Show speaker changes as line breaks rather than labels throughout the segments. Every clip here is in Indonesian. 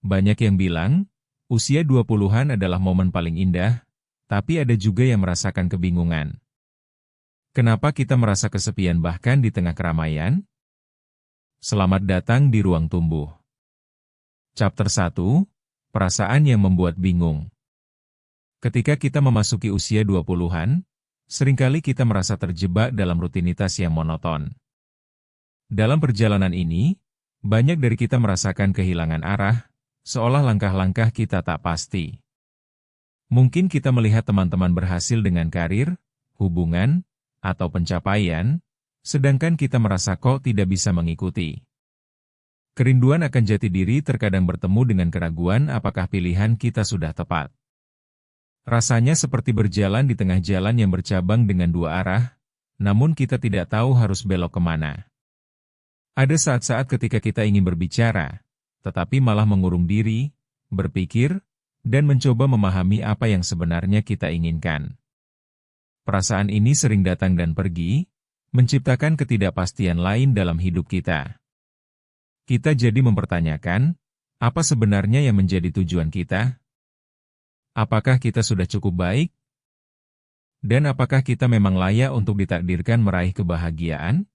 Banyak yang bilang, usia 20-an adalah momen paling indah, tapi ada juga yang merasakan kebingungan. Kenapa kita merasa kesepian bahkan di tengah keramaian? Selamat datang di Ruang Tumbuh. Chapter 1, Perasaan yang membuat bingung. Ketika kita memasuki usia 20-an, seringkali kita merasa terjebak dalam rutinitas yang monoton. Dalam perjalanan ini, banyak dari kita merasakan kehilangan arah, seolah langkah-langkah kita tak pasti. Mungkin kita melihat teman-teman berhasil dengan karir, hubungan, atau pencapaian, sedangkan kita merasa kok tidak bisa mengikuti. Kerinduan akan jati diri terkadang bertemu dengan keraguan apakah pilihan kita sudah tepat. Rasanya seperti berjalan di tengah jalan yang bercabang dengan dua arah, namun kita tidak tahu harus belok kemana. Ada saat-saat ketika kita ingin berbicara, tetapi malah mengurung diri, berpikir, dan mencoba memahami apa yang sebenarnya kita inginkan. Perasaan ini sering datang dan pergi, menciptakan ketidakpastian lain dalam hidup kita. Kita jadi mempertanyakan, apa sebenarnya yang menjadi tujuan kita? Apakah kita sudah cukup baik? Dan apakah kita memang layak untuk ditakdirkan meraih kebahagiaan?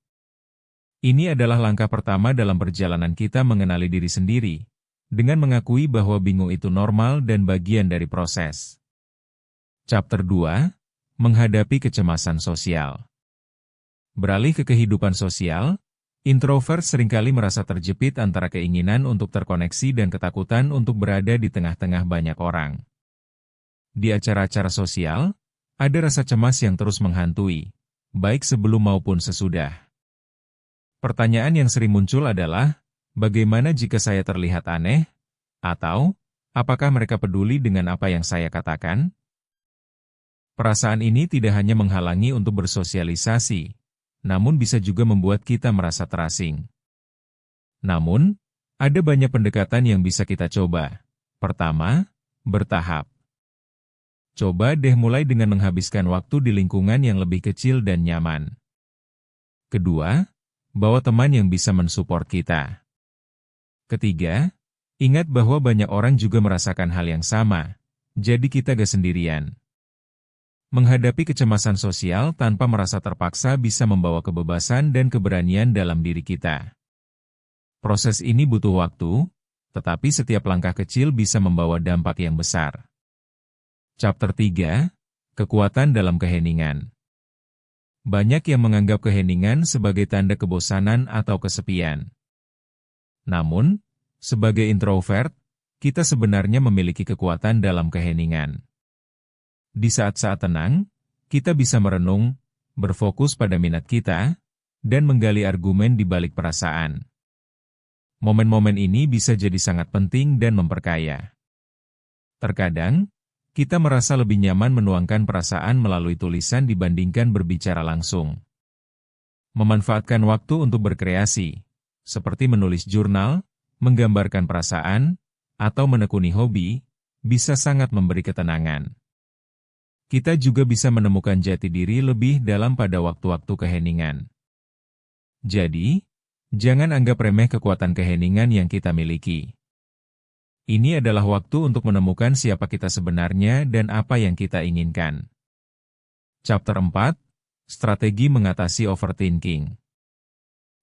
Ini adalah langkah pertama dalam perjalanan kita mengenali diri sendiri, dengan mengakui bahwa bingung itu normal dan bagian dari proses. Chapter 2, Menghadapi Kecemasan Sosial. Beralih ke kehidupan sosial, introvert seringkali merasa terjepit antara keinginan untuk terkoneksi dan ketakutan untuk berada di tengah-tengah banyak orang. Di acara-acara sosial, ada rasa cemas yang terus menghantui, baik sebelum maupun sesudah. Pertanyaan yang sering muncul adalah, bagaimana jika saya terlihat aneh? Atau, apakah mereka peduli dengan apa yang saya katakan? Perasaan ini tidak hanya menghalangi untuk bersosialisasi, namun bisa juga membuat kita merasa terasing. Namun, ada banyak pendekatan yang bisa kita coba. Pertama, bertahap. Coba deh mulai dengan menghabiskan waktu di lingkungan yang lebih kecil dan nyaman. Kedua, bawa teman yang bisa mensupport kita. Ketiga, ingat bahwa banyak orang juga merasakan hal yang sama, jadi kita gak sendirian. Menghadapi kecemasan sosial tanpa merasa terpaksa bisa membawa kebebasan dan keberanian dalam diri kita. Proses ini butuh waktu, tetapi setiap langkah kecil bisa membawa dampak yang besar. Chapter 3, Kekuatan dalam Keheningan. Banyak yang menganggap keheningan sebagai tanda kebosanan atau kesepian. Namun, sebagai introvert, kita sebenarnya memiliki kekuatan dalam keheningan. Di saat-saat tenang, kita bisa merenung, berfokus pada minat kita, dan menggali argumen di balik perasaan. Momen-momen ini bisa jadi sangat penting dan memperkaya. Terkadang, kita merasa lebih nyaman menuangkan perasaan melalui tulisan dibandingkan berbicara langsung. Memanfaatkan waktu untuk berkreasi, seperti menulis jurnal, menggambarkan perasaan, atau menekuni hobi, bisa sangat memberi ketenangan. Kita juga bisa menemukan jati diri lebih dalam pada waktu-waktu keheningan. Jadi, jangan anggap remeh kekuatan keheningan yang kita miliki. Ini adalah waktu untuk menemukan siapa kita sebenarnya dan apa yang kita inginkan. Chapter 4, Strategi Mengatasi Overthinking.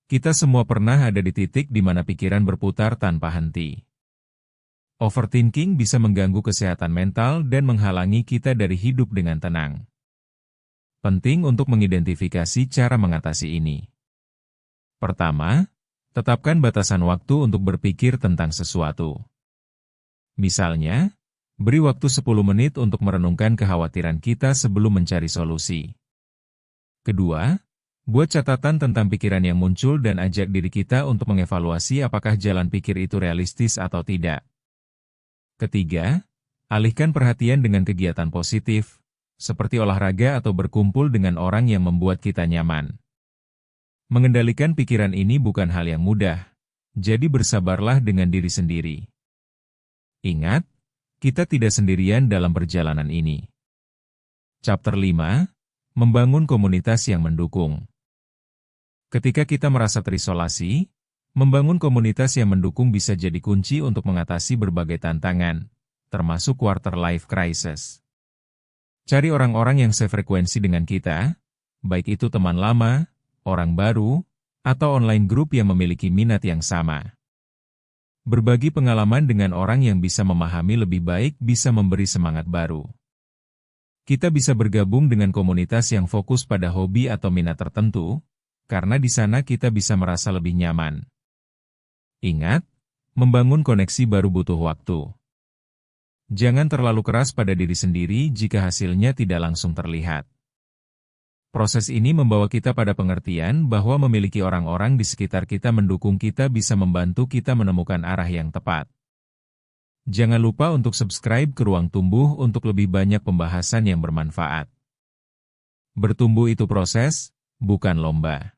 Kita semua pernah ada di titik di mana pikiran berputar tanpa henti. Overthinking bisa mengganggu kesehatan mental dan menghalangi kita dari hidup dengan tenang. Penting untuk mengidentifikasi cara mengatasi ini. Pertama, tetapkan batasan waktu untuk berpikir tentang sesuatu. Misalnya, beri waktu 10 menit untuk merenungkan kekhawatiran kita sebelum mencari solusi. Kedua, buat catatan tentang pikiran yang muncul dan ajak diri kita untuk mengevaluasi apakah jalan pikir itu realistis atau tidak. Ketiga, alihkan perhatian dengan kegiatan positif, seperti olahraga atau berkumpul dengan orang yang membuat kita nyaman. Mengendalikan pikiran ini bukan hal yang mudah, jadi bersabarlah dengan diri sendiri. Ingat, kita tidak sendirian dalam perjalanan ini. Chapter 5, Membangun Komunitas yang Mendukung. Ketika kita merasa terisolasi, Membangun komunitas yang mendukung bisa jadi kunci untuk mengatasi berbagai tantangan, termasuk quarter life crisis. Cari orang-orang yang sefrekuensi dengan kita, baik itu teman lama, orang baru, atau online group yang memiliki minat yang sama. Berbagi pengalaman dengan orang yang bisa memahami lebih baik bisa memberi semangat baru. Kita bisa bergabung dengan komunitas yang fokus pada hobi atau minat tertentu, karena di sana kita bisa merasa lebih nyaman. Ingat, membangun koneksi baru butuh waktu. Jangan terlalu keras pada diri sendiri jika hasilnya tidak langsung terlihat. Proses ini membawa kita pada pengertian bahwa memiliki orang-orang di sekitar kita mendukung kita bisa membantu kita menemukan arah yang tepat. Jangan lupa untuk subscribe ke Ruang Tumbuh untuk lebih banyak pembahasan yang bermanfaat. Bertumbuh itu proses, bukan lomba.